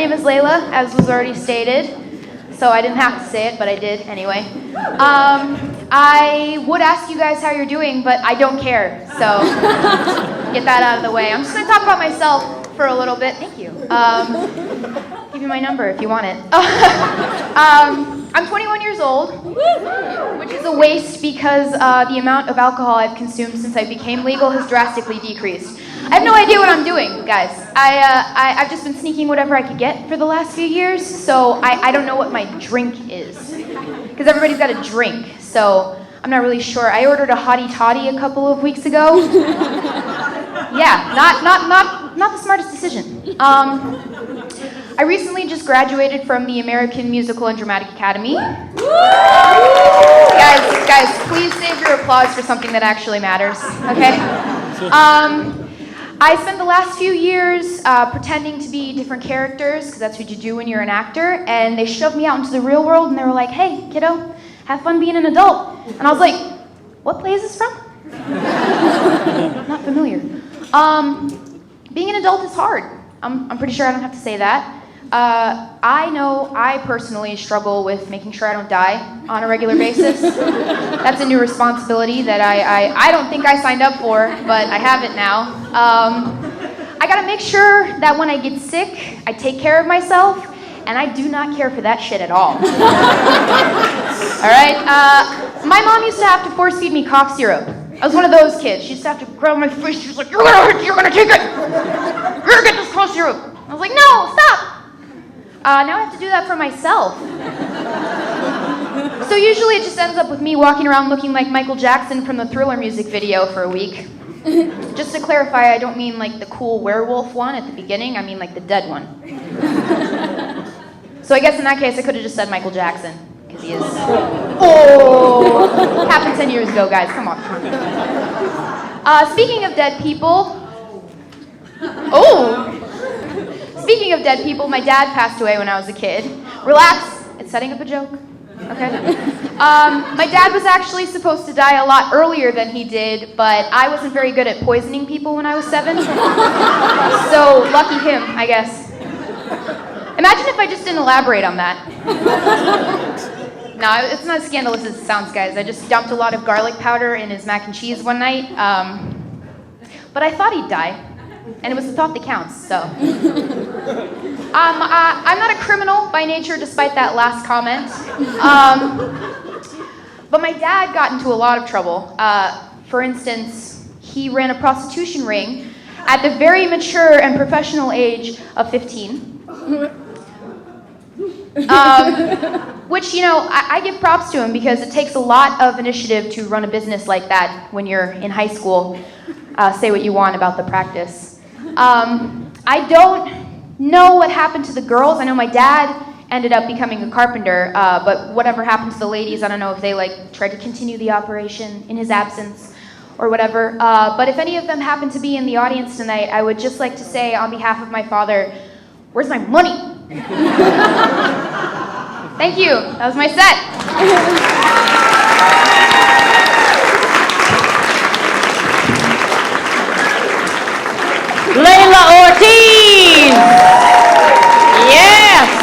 name is Laila, as was already stated. So I didn't have to say it, but I did anyway. I would ask you guys how you're doing, but I don't care. So get that out of the way. I'm just going to talk about myself for a little bit. Thank you. Give you my number if you want it. I'm 21 years old, which is a waste because the amount of alcohol I've consumed since I became legal has drastically decreased. I have no idea what I'm doing, guys. I've just been sneaking whatever I could get for the last few years, so I don't know what my drink is. Because everybody's got a drink, so I'm not really sure. I ordered a hottie toddy a couple of weeks ago. Yeah, not the smartest decision. I recently just graduated from the American Musical and Dramatic Academy. Guys, please save your applause for something that actually matters, okay? I spent the last few years pretending to be different characters, because that's what you do when you're an actor, and they shoved me out into the real world, and they were like, hey, kiddo, have fun being an adult. And I was like, what play is this from? Not familiar. Being an adult is hard. I'm pretty sure I don't have to say that. I know I personally struggle with making sure I don't die on a regular basis. That's a new responsibility that I don't think I signed up for, but I have it now. I gotta make sure that when I get sick, I take care of myself, and I do not care for that shit at all. All right? My mom used to have to force feed me cough syrup. I was one of those kids. She used to have to grab my face. She was like, you're gonna take it. You're gonna get this cough syrup. I was like, no, stop. Now I have to do that for myself. So usually it just ends up with me walking around looking like Michael Jackson from the Thriller music video for a week. Just to clarify, I don't mean like the cool werewolf one at the beginning, I mean like the dead one. So I guess in that case I could have just said Michael Jackson, because he is... Oh! Happened 10 years ago, guys, come on. Speaking of dead people... Oh! Speaking of dead people, my dad passed away when I was a kid. Relax, it's setting up a joke. Okay. My dad was actually supposed to die a lot earlier than he did, but I wasn't very good at poisoning people when I was 7. So lucky him, I guess. Imagine if I just didn't elaborate on that. No, it's not as scandalous as it sounds, guys. I just dumped a lot of garlic powder in his mac and cheese one night. But I thought he'd die. And it was the thought that counts, so. I'm not a criminal by nature, despite that last comment. But my dad got into a lot of trouble. For instance, he ran a prostitution ring at the very mature and professional age of 15. Which, you know, I give props to him because it takes a lot of initiative to run a business like that when you're in high school. Say what you want about the practice. I don't know what happened to the girls. I know my dad ended up becoming a carpenter, but whatever happened to the ladies, I don't know if they tried to continue the operation in his absence or whatever. But if any of them happen to be in the audience tonight, I would just like to say on behalf of my father, where's my money? Thank you. That was my set. Laila Ortiz!